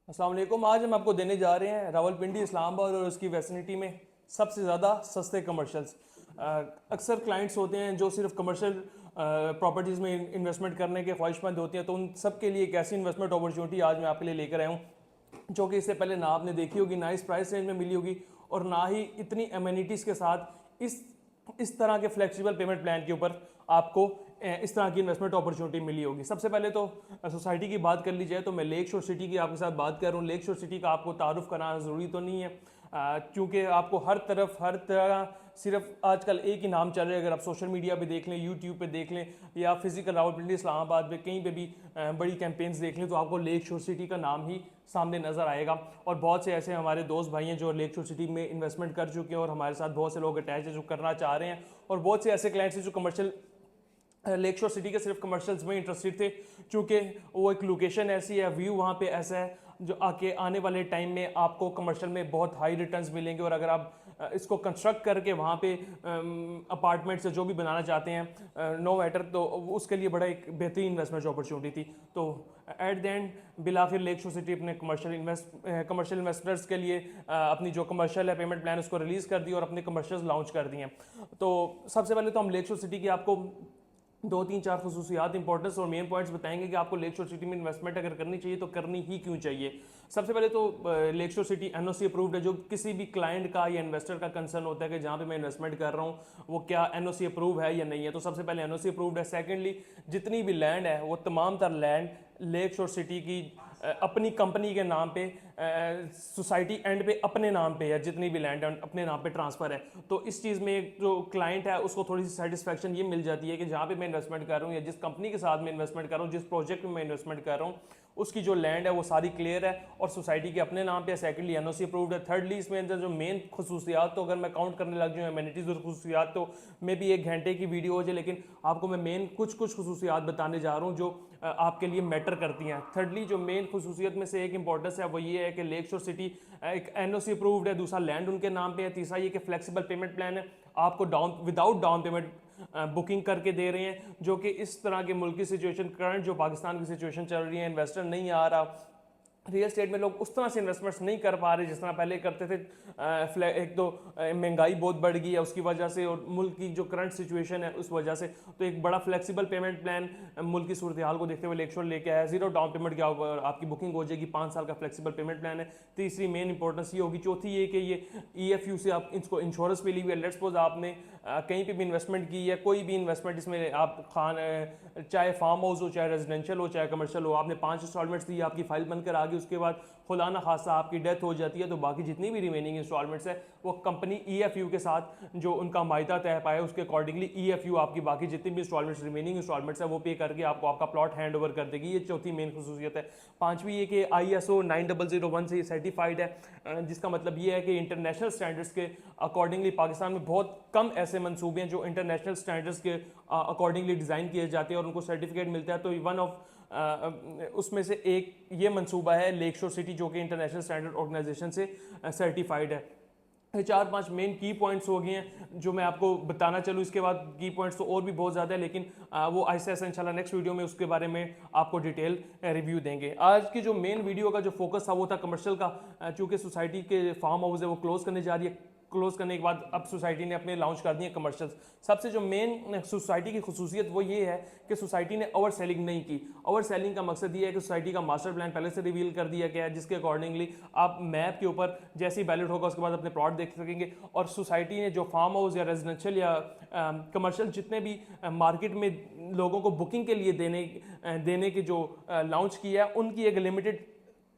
अस्सलाम वालेकुम। आज हम आपको देने जा रहे हैं रावलपिंडी, इस्लामाबाद और उसकी वैसिनिटी में सबसे ज़्यादा सस्ते कमर्शियल्स। अक्सर क्लाइंट्स होते हैं जो सिर्फ कमर्शियल प्रॉपर्टीज़ में इन्वेस्टमेंट करने के ख्वाहिशमंद होती हैं, तो उन सब के लिए एक ऐसी इन्वेस्टमेंट अपॉर्चुनिटी आज मैं आपके लिए लेकर आया हूँ जो कि इससे पहले ना आपने देखी होगी, ना इस प्राइस रेंज में मिली होगी और ना ही इतनी एमिनिटीज़ के साथ इस तरह के फ्लेक्सिबल पेमेंट प्लान के ऊपर आपको इस तरह की इन्वेस्टमेंट अपॉर्चुनिटी मिली होगी। सबसे पहले तो सोसाइटी की बात कर ली जाए तो मैं लेक शोर सिटी की आपके साथ बात कर रहा हूँ। लेक शोर सिटी का आपको तारुफ कराना ज़रूरी तो नहीं है, क्योंकि आपको हर तरह सिर्फ आजकल एक ही नाम चल रहा है। अगर आप सोशल मीडिया पे देख लें, यूट्यूब पे देख लें या फिजिकल रावलपिंडी इस्लामाबाद में कहीं पे भी बड़ी कैंपेन्स देख लें, तो आपको लेक शोर सिटी का नाम ही सामने नज़र आएगा। और बहुत से ऐसे हमारे दोस्त भाई हैं जो लेक शोर सिटी में इन्वेस्टमेंट कर चुके हैं और हमारे साथ बहुत से लोग अटैच है जो करना चाह रहे हैं, और बहुत से ऐसे क्लाइंट्स हैं जो कमर्शियल लेक शोर सिटी के सिर्फ कमर्शियल्स में इंटरेस्टेड थे, क्योंकि वो एक लोकेशन ऐसी है, व्यू वहाँ पे ऐसा है जो आने वाले टाइम में आपको कमर्शियल में बहुत हाई रिटर्न्स मिलेंगे। और अगर आप इसको कंस्ट्रक्ट करके वहाँ पे अपार्टमेंट्स से जो भी बनाना चाहते हैं, नो मैटर, तो उसके लिए बड़ा एक बेहतरीन इन्वेस्टमेंट अपॉर्चुनिटी थी। तो एट द एंड बिलाखिर लेक शोर सिटी अपने कमर्शियल इन्वेस्टर्स के लिए अपनी जो कमर्शियल है पेमेंट प्लान उसको रिलीज़ कर दी और अपने कमर्शियल्स लॉन्च कर दिए हैं। तो सबसे पहले तो हम लेक शोर सिटी की आपको दो तीन चार खसूसियात इंपॉर्टेंस और मेन पॉइंट्स बताएंगे कि आपको लेक शोर सिटी में इन्वेस्टमेंट अगर करनी चाहिए तो करनी ही क्यों चाहिए। सबसे पहले तो लेक शोर सिटी एनओसी अप्रूव्ड है। जो किसी भी क्लाइंट का या इन्वेस्टर का कंसर्न होता है कि जहाँ पे मैं इन्वेस्टमेंट कर रहा हूँ वो क्या एनओसी अप्रूव है या नहीं है, तो सबसे पहले एनओसी अप्रूव्ड है। सेकेंडली, जितनी भी लैंड है वो तमाम तर लैंड लेक शोर सिटी की अपनी कंपनी के नाम पे, सोसाइटी एंड पे अपने नाम पे है, जितनी भी लैंड है अपने नाम पे ट्रांसफ़र है। तो इस चीज़ में जो क्लाइंट है उसको थोड़ी सी सेटिस्फेक्शन ये मिल जाती है कि जहाँ पे मैं इन्वेस्टमेंट कर रहा हूँ या जिस कंपनी के साथ मैं इन्वेस्टमेंट कर रहा हूँ, जिस प्रोजेक्ट में मैं इन्वेस्टमेंट कर रहा हूँ, उसकी जो लैंड है वो सारी क्लियर है और सोसाइटी के अपने नाम पे है। सेकेंडली एनओसी अप्रूव्ड है। थर्डली, इसमें अंदर जो मेन खसूसियात, तो अगर मैं काउंट करने लग जाऊँ एमिनिटीज़ और खसूसियात तो मे भी 1 घंटे की वीडियो हो जाए, लेकिन आपको मैं मेन कुछ खसूसियात बताने जा रहा हूँ जो आपके लिए मैटर करती हैं। थर्डली, जो मेन खसूसियत में से एक इंपॉर्टेंस है वो ये है कि लेक शोर सिटी एक एनओसी अप्रूव्ड है, दूसरा लैंड उनके नाम पे है, तीसरा ये कि फ्लेक्सिबल पेमेंट प्लान है, आपको विदाउट डाउन पेमेंट बुकिंग करके दे रहे हैं, जो कि इस तरह के मुल्क की सिचुएशन, करंट जो पाकिस्तान की सिचुएशन चल रही है, इन्वेस्टर नहीं आ रहा, रियल स्टेट में लोग उस तरह से इन्वेस्टमेंट्स नहीं कर पा रहे जिस तरह पहले करते थे। एक तो महंगाई बहुत बढ़ गई है उसकी वजह से, और मुल्क की जो करंट सिचुएशन है उस वजह से, तो एक बड़ा फ्लेक्सिबल पेमेंट प्लान मुल्क की सूरत हाल को देखते हुए लेक शोर लेके आया। जीरो डाउन पेमेंट क्या होगा, आपकी बुकिंग हो जाएगी, 5 साल का फ्लेक्सिबल पेमेंट प्लान है। तीसरी मेन इंपॉर्टेंस ये होगी। चौथी ये कि ये EFU से आप इसको इंश्योरेंस पे ली हुई है। लेट्स सपोज आपने कहीं पे भी इन्वेस्टमेंट की है, कोई भी इन्वेस्टमेंट, इसमें आप चाहे फार्म हाउस हो, चाहे रेजिडेंशियल हो, चाहे कमर्शियल हो, आपने 5 इंस्टॉलमेंट्स दी, आपकी फाइल बनकर आ गई, उसके बाद खुदा ना खासा आपकी डेथ हो जाती है, तो बाकी जितनी भी रिमेनिंग इंस्टॉलमेंट्स है वो कंपनी EFU के साथ जो उनका मायदा तय पाया उसके अकॉर्डिंगली EFU आपकी बाकी जितनी भी इंस्टॉलमेंट्स रिमेनिंग इंस्टॉलमेंट्स है वो पे करके आपको आपका प्लॉट हैंड ओवर कर देगी। ये चौथी मेन खसूसियत है। पांचवी ये कि ISO 9001 से सर्टिफाइड है, जिसका मतलब ये है कि इंटरनेशनल स्टैंडर्ड्स के अकॉर्डिंगली पाकिस्तान में बहुत कम ऐसे मंसूबे हैं जो इंटरनेशनल स्टैंडर्ड्स के अकॉर्डिंगली डिज़ाइन किए जाते हैं और उनको सर्टिफिकेट मिलता है। तो वन ऑफ उसमें से एक ये मंसूबा है लेक शोर सिटी, जो कि इंटरनेशनल स्टैंडर्ड ऑर्गेनाइजेशन से सर्टिफाइड है। ये 4-5 मेन की पॉइंट्स हो गए हैं जो मैं आपको बताना चलूँ। इसके बाद की पॉइंट्स तो और भी बहुत ज़्यादा है, लेकिन वो आहिस्ता आहिस्ता इंशाल्लाह नेक्स्ट वीडियो में उसके बारे में आपको डिटेल रिव्यू देंगे। आज की जो मेन वीडियो का जो फोकस था वो था कमर्शियल का, चूँकि सोसाइटी के फार्म हाउस है वो क्लोज करने जा रही है। क्लोज करने के बाद अब सोसाइटी ने अपने लॉन्च कर दिए कमर्शियल। सबसे जो मेन सोसाइटी की खसूसियत वो ये है कि सोसाइटी ने ओवर सेलिंग नहीं की। ओवर सेलिंग का मकसद ये है कि सोसाइटी का मास्टर प्लान पहले से रिवील कर दिया गया है, जिसके अकॉर्डिंगली आप मैप के ऊपर जैसे ही बैलेट होगा उसके बाद अपने प्लॉट देख सकेंगे। और सोसाइटी ने जो फार्म हाउस या रेजिडेंशियल या कमर्शियल जितने भी मार्केट में लोगों को बुकिंग के लिए देने के जो लॉन्च किया है उनकी एक लिमिटेड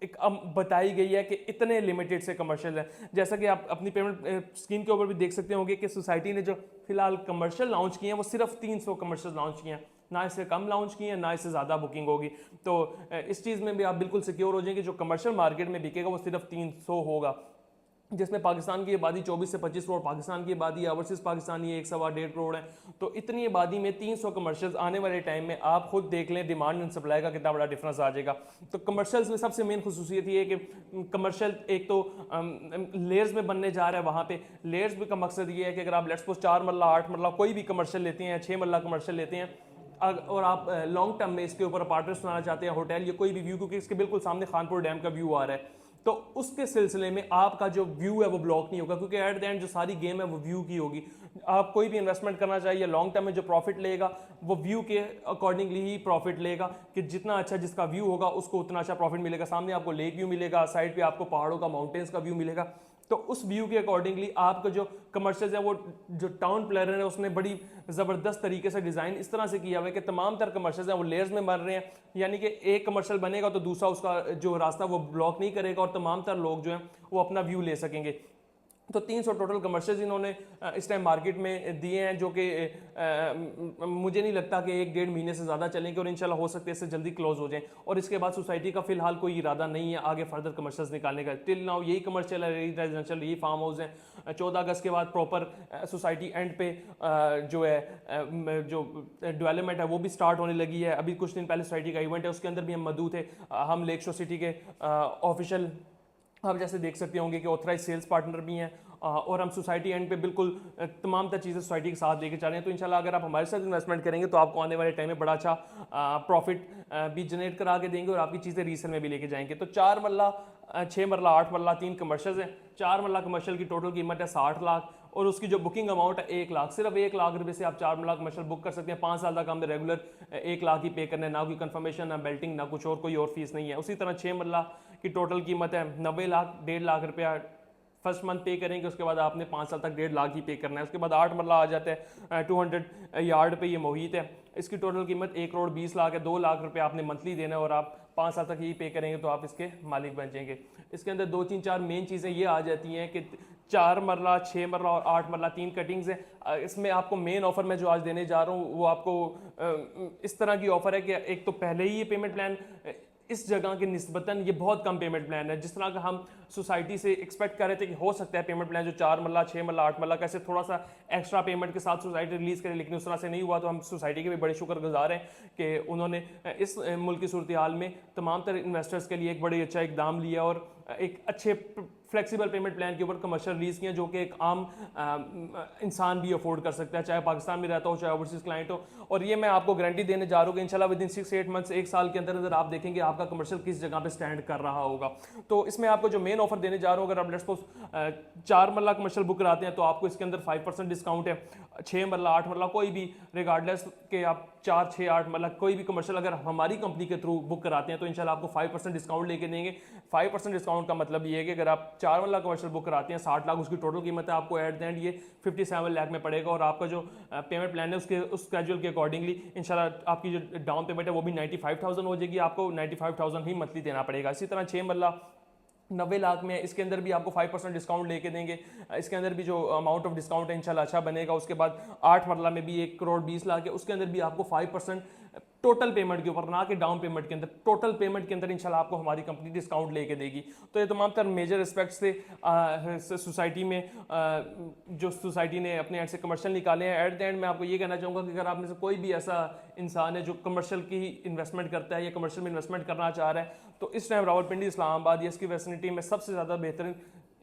एक बताई गई है कि इतने लिमिटेड से कमर्शियल है। जैसा कि आप अपनी पेमेंट स्कीम के ऊपर भी देख सकते होंगे कि सोसाइटी ने जो फिलहाल कमर्शियल लॉन्च किए हैं वो सिर्फ 300 कमर्शियल लॉन्च किए हैं, ना इससे कम लॉन्च किए हैं ना इससे ज़्यादा बुकिंग होगी। तो इस चीज़ में भी आप बिल्कुल सिक्योर हो जाएंगे, जो कमर्शियल मार्केट में बिकेगा वो सिर्फ 300 होगा, जिसमें पाकिस्तान की आबादी 24 से 25 करोड़ पाकिस्तान की आबादी है, ओवरसीज पाकिस्तानी 1.25 करोड़ है। तो इतनी आबादी में 300 कमर्शियल्स आने वाले टाइम में आप खुद देख लें डिमांड एंड सप्लाई का कितना बड़ा डिफरेंस आ जाएगा। तो कमर्शियल्स में सबसे मेन खसूसियत ये है कि कमर्शियल एक तो लेयर्स में बनने जा रहा है। वहाँ पे लेयर्स का मकसद ये है कि अगर आप लेट्स सपोज 4 मरला 8 मरला कोई भी कमर्शियल लेते हैं, 6 मरला कमर्शियल लेते हैं, और आप लॉन्ग टर्म में इसके ऊपर अपार्टमेंट्स बनाना चाहते हैं, होटल या कोई भी व्यू, क्योंकि इसके बिल्कुल सामने खानपुर डैम का व्यू आ रहा है, तो उसके सिलसिले में आपका जो व्यू है वो ब्लॉक नहीं होगा, क्योंकि एट द एंड जो सारी गेम है वो व्यू की होगी। आप कोई भी इन्वेस्टमेंट करना चाहिए लॉन्ग टर्म में, जो प्रॉफिट लेगा वो व्यू के अकॉर्डिंगली ही प्रॉफिट लेगा, कि जितना अच्छा जिसका व्यू होगा उसको उतना अच्छा प्रॉफिट मिलेगा। सामने आपको लेक व्यू मिलेगा, साइड पे आपको पहाड़ों का, माउंटेन्स का व्यू मिलेगा, तो उस व्यू के अकॉर्डिंगली आपका जो कमर्शियल्स है, वो जो टाउन प्लानर है उसने बड़ी ज़बरदस्त तरीके से डिज़ाइन इस तरह से किया हुआ है कि तमाम तर कमर्शियल्स हैं वो लेयर्स में बन रहे हैं, यानी कि एक कमर्शियल बनेगा तो दूसरा उसका जो रास्ता वो ब्लॉक नहीं करेगा, और तमाम तर लोग जो हैं वो अपना व्यू ले सकेंगे। तो 300 टोटल कमर्शियल्स इन्होंने इस टाइम मार्केट में दिए हैं, जो कि मुझे नहीं लगता कि 1-1.5 महीने से ज़्यादा चलेंगे, और इंशाल्लाह हो सकते हैं इससे जल्दी क्लोज हो जाएं। और इसके बाद सोसाइटी का फिलहाल कोई इरादा नहीं है आगे फर्दर कमर्शियल्स निकालने का। टिल नाउ यही कमर्शियल है, यही रेजिडेंशियल, यही फार्म हाउस है। 14 अगस्त के बाद प्रॉपर सोसाइटी एंड पे जो है जो डेवलपमेंट है वो भी स्टार्ट होने लगी है। अभी कुछ दिन पहले सोसाइटी का इवेंट है, उसके अंदर भी हम मौजूद थे। हम लेक शो सिटी के ऑफिशियल, आप जैसे देख सकते होंगे कि ऑथराइज सेल्स पार्टनर भी हैं, और हम सोसाइटी एंड पे बिल्कुल तमाम तर चीज़ें सोसाइटी के साथ लेके चल रहे हैं। तो इंशाल्लाह अगर आप हमारे साथ इन्वेस्टमेंट करेंगे तो आपको आने वाले टाइम में बड़ा अच्छा प्रॉफिट भी जनरेट करा के देंगे, और आपकी चीज़ें रीसेल में भी लेके जाएंगे। तो 4 मरला, 6 मरला, 8 मरला 3 कमर्शियल्स हैं। 4 मरला कमर्शियल की टोटल कीमत है 60 लाख, और उसकी जो बुकिंग अमाउंट है 1 लाख। सिर्फ 1 लाख रुपए से आप 4 मरला कमर्शियल बुक कर सकते हैं। 5 साल तक हमने रेगुलर 1 लाख ही पे करना है, ना कोई कंफर्मेशन, ना बेल्टिंग, ना कुछ और, कोई और फीस नहीं है। उसी तरह 6 मरला की टोटल कीमत है 90 लाख, 1.5 लाख रुपया फर्स्ट मंथ पे करेंगे, उसके बाद आपने 5 साल तक 1.5 लाख ही पे करना है। उसके बाद 8 मरला आ जाता है 200 यार्ड पे, ये मोहित है, इसकी टोटल कीमत 1 करोड़ 20 लाख है। 2 लाख रुपए आपने मंथली देना है, और आप 5 साल तक यही पे करेंगे तो आप इसके मालिक बन जाएंगे। इसके अंदर 2-3-4 मेन चीज़ें ये आ जाती हैं कि 4 मरला, 6 मरला और 8 मरला 3 कटिंग्स हैं। इसमें आपको मेन ऑफर मैं जो आज देने जा रहा हूँ वो आपको इस तरह की ऑफर है कि एक तो पहले ही ये पेमेंट प्लान इस जगह के निस्बतन ये बहुत कम पेमेंट प्लान है। जिस तरह का हम सोसाइटी से एक्सपेक्ट कर रहे थे कि हो सकता है पेमेंट प्लान जो 4 मरला, 6 मरला, 8 मरला कैसे थोड़ा सा एक्स्ट्रा पेमेंट के साथ सोसाइटी रिलीज करे, लेकिन उस तरह से नहीं हुआ। तो हम सोसाइटी के भी बड़े शुक्रगुजार हैं कि उन्होंने इस मुल्क की सूरत हाल में तमाम तरह इन्वेस्टर्स के लिए एक बड़ी अच्छा इकदाम लिया, और एक अच्छे फ्लेक्सिबल पेमेंट प्लान के ऊपर कमर्शियल रिलीज किए, जो कि एक आम इंसान भी अफोर्ड कर सकता है, चाहे पाकिस्तान में रहता हो चाहे ओवरसीज क्लाइंट हो। और ये मैं आपको गारंटी देने जा रहा हूँ कि इंशाल्लाह विद इन 6-8 मंथ्स, 1 साल के अंदर अंदर आप देखेंगे आपका कमर्शियल किस जगह पे स्टैंड कर रहा होगा। तो इसमें आपको जो मेन ऑफर देने जा रहा हूँ, अगर आप लेट्स सपोज 4 मरला कमर्शियल बुक कराते हैं तो आपको इसके अंदर 5% डिस्काउंट है। 6 मरला, 8 मरला, कोई भी रिगार्डलेस के आप 4, 6, 8 मरला कोई भी कमर्शियल अगर हमारी कंपनी के थ्रू बुक कराते हैं तो इंशाल्लाह आपको 5% डिस्काउंट लेके देंगे। 5% डिस्काउंट का मतलब ये है कि अगर आप 4 मरला कमर्शियल बुक कराते हैं 60 लाख उसकी टोटल कीमत है, आपको एट द एंड ये 57 लाख में पड़ेगा, और आपका जो पेमेंट प्लान है उसके उस स्केड्यूल के अकॉर्डिंगली इंशाल्लाह आपकी जो डाउन पेमेंट है वो भी 95,000 हो जाएगी, आपको 95,000 ही मंथली देना पड़ेगा। इसी तरह 6 मरला 90 लाख में, इसके अंदर भी आपको 5% डिस्काउंट लेके देंगे। इसके अंदर भी जो अमाउंट ऑफ डिस्काउंट है इंशाल्लाह अच्छा बनेगा। उसके बाद 8 मरला में भी 1 करोड़ 20 लाख है, उसके अंदर भी आपको 5% टोटल पेमेंट के ऊपर, ना कि डाउन पेमेंट के अंदर, टोटल पेमेंट के अंदर इंशाल्लाह आपको हमारी कंपनी डिस्काउंट लेके देगी। तो ये तमाम तर मेजर एस्पेक्ट्स थे सोसाइटी में, जो सोसाइटी ने अपने एंड से कमर्शियल निकाले हैं। एट द एंड मैं आपको ये कहना चाहूँगा कि अगर आप में से कोई भी ऐसा इंसान है जो कमर्शियल की इन्वेस्टमेंट करता है या कमर्शियल में इन्वेस्टमेंट करना चाह रहा है, तो इस टाइम रावलपिंडी, इस्लामाबाद या इसकी वैसिनिटी में सबसे ज़्यादा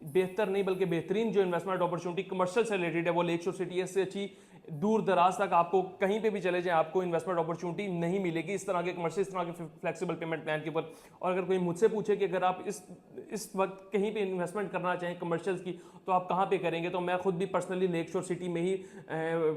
बेहतर नहीं बल्कि बेहतरीन जो इन्वेस्टमेंट अपॉर्चुनिटी कमर्शियल से रिलेटेड है वो लेक शोर सिटी है। इससे अच्छी दूर दराज तक आपको कहीं पे भी चले जाएं आपको इन्वेस्टमेंट अपॉर्चुनिटी नहीं मिलेगी इस तरह के कमर्शियल, इस तरह के फ्लेक्सिबल पेमेंट प्लान के ऊपर। और अगर कोई मुझसे पूछे कि अगर आप इस वक्त कहीं पे इन्वेस्टमेंट करना चाहें कमर्शियल्स की तो आप कहाँ पे करेंगे, तो मैं खुद भी पर्सनली लेक शोर सिटी में ही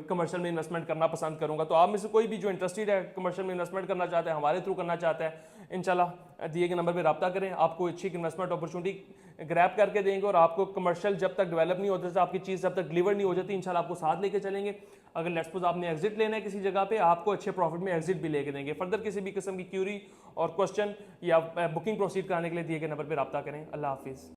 कमर्शियल में इन्वेस्टमेंट करना पसंद करूँगा। तो आप में से कोई भी जो इंटरेस्टेड है कमर्शियल में इन्वेस्टमेंट करना चाहता है, हमारे थ्रू करना चाहता है, इंशाल्लाह दिए गए नंबर पर रब्ता करें, आपको अच्छी इन्वेस्टमेंट अपॉर्चुनिटी ग्रैब करके देंगे। और आपको कमर्शियल जब तक डेवलप नहीं होता, आपकी चीज़ जब तक डिलीवर नहीं हो जाती, इंशाल्लाह आपको साथ लेके चलेंगे। अगर लेट्स सपोज आपने एग्जिट लेना है किसी जगह पे, आपको अच्छे प्रॉफिट में एग्जिट भी लेके देंगे। फर्दर किसी भी किस्म की क्यूरी और क्वेश्चन या बुकिंग प्रोसीड कराने के लिए दिए गए नंबर पर रब्ता करें। अल्लाह हाफिज़।